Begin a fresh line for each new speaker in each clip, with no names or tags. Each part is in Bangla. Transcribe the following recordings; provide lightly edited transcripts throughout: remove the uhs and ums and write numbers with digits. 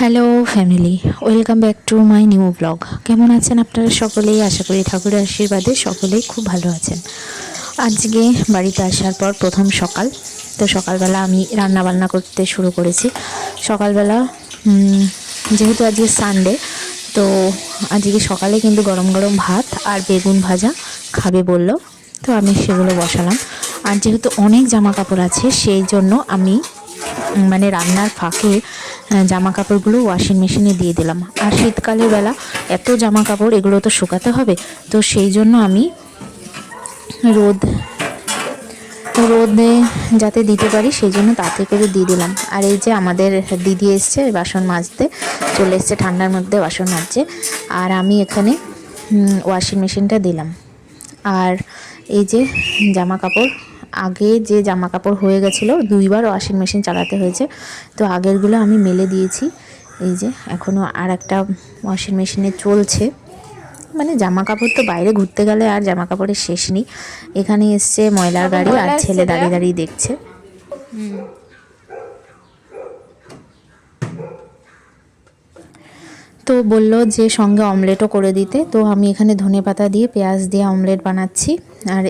Hello family, welcome back to my new blog. কেমন আছেন আপনারা সকলেই? আশা করি ঠাকুরের আশীর্বাদে সকলেই খুব ভালো আছেন। আজকে বাড়িতে আসার পর প্রথম সকাল, তো সকালবেলা আমি রান্না বান্না করতে শুরু করেছি। সকালবেলা যেহেতু আজকে সানডে, তো আজকে সকালে কিন্তু গরম গরম ভাত আর বেগুন ভাজা খাবে বললো, তো আমি সেগুলো বসালাম। আর যেহেতু অনেক জামা কাপড় আছে, সেই জন্য আমি মানে রান্নার ফাঁকে জামা কাপড়গুলো ওয়াশিং মেশিনে দিয়ে দিলাম। আর শীতকালের বেলা এত জামা কাপড়, এগুলো তো শুকাতে হবে, তো সেই জন্য আমি রোদে যাতে দিতে পারি সেই জন্য তাড়াতাড়ি করে দিয়ে দিলাম। আর এই যে আমাদের দিদি এসছে বাসন মাজতে, চলে এসছে ঠান্ডার মধ্যে বাসন মাজছে, আর আমি এখানে ওয়াশিং মেশিনটা দিলাম। আর এই যে জামা কাপড়, আগে যে জামা কাপড় হয়ে গেছিলো, দুইবার ওয়াশিং মেশিন চালাতে হয়েছে, তো আগেরগুলো আমি মেলে দিয়েছি। এই যে এখনও আর একটা ওয়াশিং মেশিনে চলছে। মানে জামা কাপড় তো বাইরে ঘুরতে গেলে আর জামা কাপড়ের শেষ নেই। এখানে এসছে ময়লার গাড়ি, আর ছেলে দাঁড়িয়ে দাঁড়িয়ে দেখছে। তো বলল যে সঙ্গে অমলেটও করে দিতে, তো আমি এখানে ধনেপাতা দিয়ে পেঁয়াজ দিয়ে অমলেট বানাচ্ছি। আর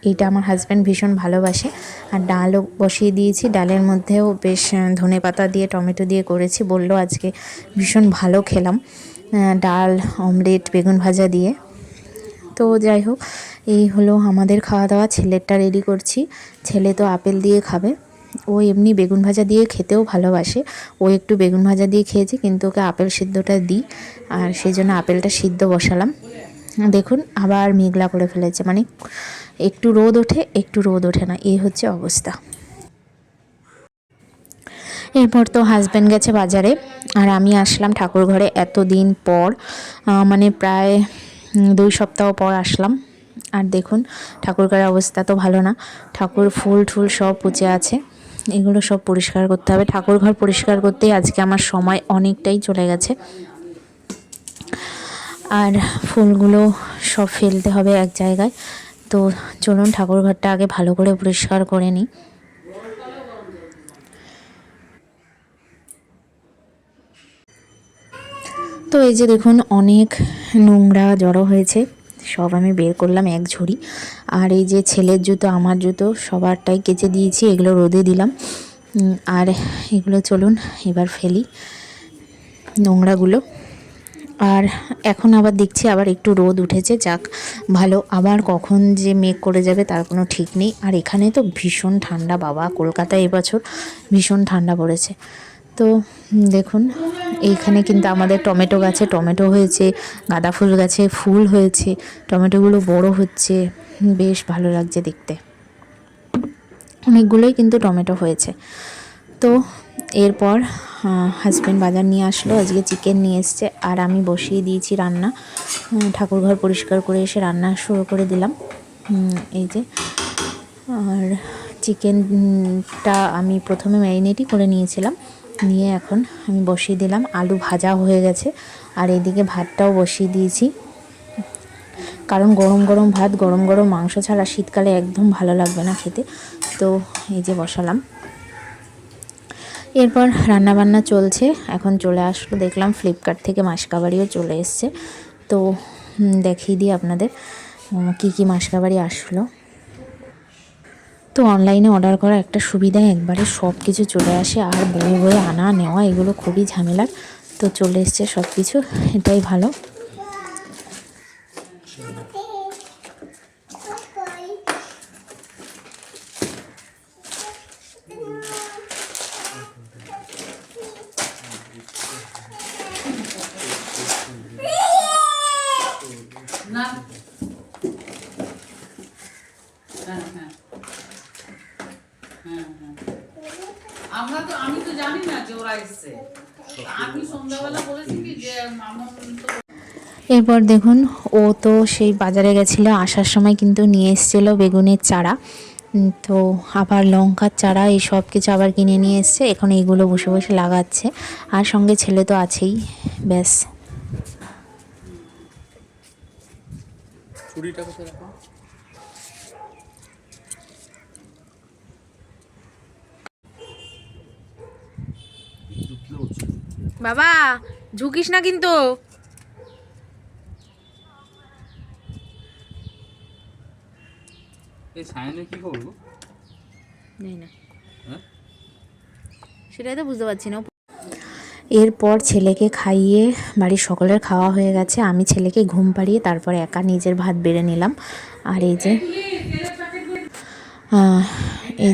এইটা আমার হাজব্যান্ড ভীষণ ভালোবাসে। আর ডালও বসিয়ে দিয়েছি, ডালের মধ্যেও বেশ ধনেপাতা দিয়ে টমেটো দিয়ে করেছি। বলল আজকে ভীষণ ভালো খেলাম ডাল, অমলেট, বেগুন ভাজা দিয়ে। তো যাই হোক, এই হলো আমাদের খাওয়া দাওয়া। ছেলেরটা রেডি করছি। ছেলে তো আপেল দিয়ে খাবে, ও এমনি বেগুন ভাজা দিয়ে খেতেও ভালোবাসে। ও একটু বেগুন ভাজা দিয়ে খেয়েছে, কিন্তু ওকে আপেল সিদ্ধটা দিই, আর সেই জন্য আপেলটা সিদ্ধ বসালাম। দেখুন আবার মেঘলা করে ফেলেছে, মানে একটু রোদ ওঠে একটু রোদ ওঠে না, এই হচ্ছে অবস্থা। এরপর তো হাজব্যান্ড গেছে বাজারে, আর আমি আসলাম ঠাকুর ঘরে এতদিন পর, মানে প্রায় 2 সপ্তাহ পর আসলাম। আর দেখুন ঠাকুরঘরের অবস্থা তো ভালো না, ঠাকুর ফুল ঠুল সব পচে আছে, এগুলো সব পরিষ্কার করতে হবে। ঠাকুর ঘর পরিষ্কার করতেই আজকে আমার সময় অনেকটাই চলে গেছে। আর ফুলগুলো সব ফেলতে হবে এক জায়গায়, তো চলুন ঠাকুর ঘরটা আগে ভালো করে পরিষ্কার করে নিই। তো এই যে দেখুন অনেক নোংরা জড়ো হয়েছে, সব আমি বের করলাম এক ঝুড়ি। আর এই যে ছেলের জুতো, আমার জুতো, সবারটাই কেচে দিয়েছি, এগুলো রোদে দিলাম। আর এগুলো চলুন এবার ফেলি নোংরাগুলো। আর এখন আবার দেখছি আবার একটু রোদ উঠেছে, যাক ভালো, আবার কখন যে মেঘ করে যাবে তার কোনো ঠিক নেই। আর এখানে তো ভীষণ ঠান্ডা বাবা, কলকাতায় এবছর ভীষণ ঠান্ডা পড়েছে। তো দেখুন এইখানে কিন্তু আমাদের টমেটো গাছে টমেটো হয়েছে, গাঁদা ফুল গাছে ফুল হয়েছে, টমেটোগুলো বড় হচ্ছে, বেশ ভালো লাগছে দেখতে। অনেকগুলোই কিন্তু টমেটো হয়েছে। তো এরপর হাজব্যান্ড বাজার নিয়ে আসলো, আজকে চিকেন নিয়ে এসছে, আর আমি বসিয়ে দিয়েছি রান্না। ঠাকুরঘর পরিষ্কার করে এসে রান্না শুরু করে দিলাম। এই যে, আর চিকেনটা আমি প্রথমে ম্যারিনেটই করে নিয়েছিলাম, নিয়ে এখন আমি বসিয়ে দিলাম। আলু ভাজা হয়ে গেছে, আর এদিকে ভাতটাও বসিয়ে দিয়েছি, কারণ গরম গরম ভাত, গরম গরম মাংস ছাড়া শীতকালে একদম ভালো লাগবে না খেতে। তো এই যে বসালাম। এরপর রান্নাবান্না চলছে, এখন চলে আসলো দেখলাম ফ্লিপকার্ট থেকে মাসকাবারিও চলে এসছে। তো দেখিয়ে দিই আপনাদের কি কি মাসকাবারি আসলো। তো অনলাইনে অর্ডার করা একটা সুবিধা, একবারে সব কিছু চলে আসে, আর বয়ে বয়ে আনা নেওয়া এগুলো খুবই ঝামেলার। তো চলে এসছে সব কিছু, এটাই ভালো।
আমি তো জানি না যে ওরা এসছে, আমি সন্ধ্যাবেলা বলেছি কি যে মামন তো।
এরপর দেখুন ও তো সেই বাজারে গেছিলো, আসার সময় কিন্তু নিয়ে এসেছিলো বেগুনের চারা, তো আবার লঙ্কার চারা, এই সব কিছু আবার কিনে নিয়ে এসছে। এখন এইগুলো বসে বসে লাগাচ্ছে, আর সঙ্গে ছেলে তো আছেই, ব্যাস।
ছুরিটা কোথায় রাখো? জুতলে হচ্ছে
বাবা ঝুঁকিস না কিন্তু।
এই সায়নে কি করবো?
নেই না,
হ্যাঁ?
সেটাই তো বুঝতে পারছি না। এরপর ছেলেকে খাইয়ে বাড়ির সকলের খাওয়া হয়ে গেছে, আমি ছেলেকে ঘুম পাড়িয়ে তারপর একা নিজের ভাত বেড়ে নিলাম। আর এই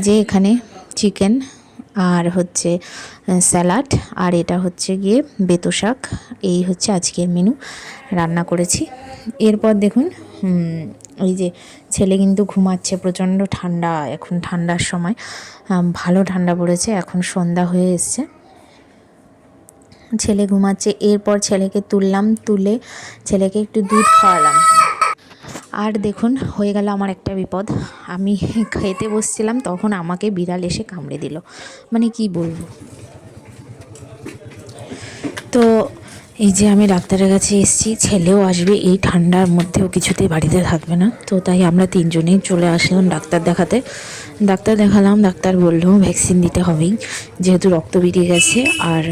যে এখানে চিকেন আর হচ্ছে স্যালাড, আর এটা হচ্ছে গিয়ে বেতো শাক। এই হচ্ছে আজকের মেনু রান্না করেছি। এরপর দেখুন এই যে ছেলে কিন্তু ঘুমাচ্ছে, প্রচণ্ড ঠান্ডা, এখন ঠান্ডার সময়, ভালো ঠান্ডা পড়েছে, এখন সন্ধ্যা হয়ে এসছে, ছেলে ঘুমাচ্ছে। এরপর ছেলেকে তুললাম, তুলে ছেলেকে একটু দুধ খাওয়ালাম। আর দেখুন হয়ে গেল আমার একটা বিপদ, আমি খেতে বসছিলাম তখন আমাকে বিড়াল এসে কামড়ে দিল, মানে কি বলবো। তো এই যে আমি ডাক্তারের কাছে এসেছি, ছেলেও আসবে, এই ঠান্ডার মধ্যেও কিছুতেই বাড়িতে থাকবে না, তো তাই আমরা তিনজনেই চলে আসলাম ডাক্তার দেখাতে। ডাক্তার দেখালাম, ডাক্তার বললো ভ্যাকসিন দিতে হবেই, যেহেতু রক্ত বেরিয়ে গেছে, আর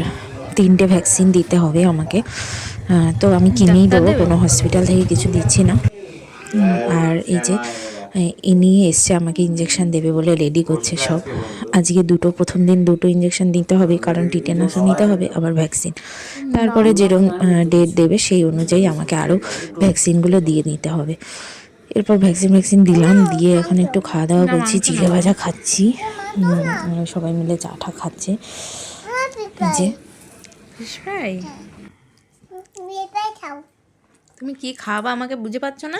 3টে ভ্যাকসিন দিতে হবে আমাকে। তো আমি কিনেই দেবো, কোনো হসপিটাল থেকে কিছু দিচ্ছি না। আর এই যে ইনি এসছে আমাকে ইঞ্জেকশন দেবে বলে রেডি করছে সব। আজকে প্রথম দিন 2টো ইঞ্জেকশন দিতে হবে, কারণ টিটেনাসও নিতে হবে, আবার ভ্যাকসিন। তারপরে যেরকম ডেট দেবে সেই অনুযায়ী আমাকে আরও ভ্যাকসিনগুলো দিয়ে নিতে হবে। এরপর ভ্যাকসিন দিলাম, দিয়ে এখন একটু খাওয়া দাওয়া করছি, চিড়ে ভাজা খাচ্ছি, সবাই মিলে চাটা খাচ্ছে। যে তুমি কি খাওয়াবা আমাকে বুঝে পাচ্ছ না?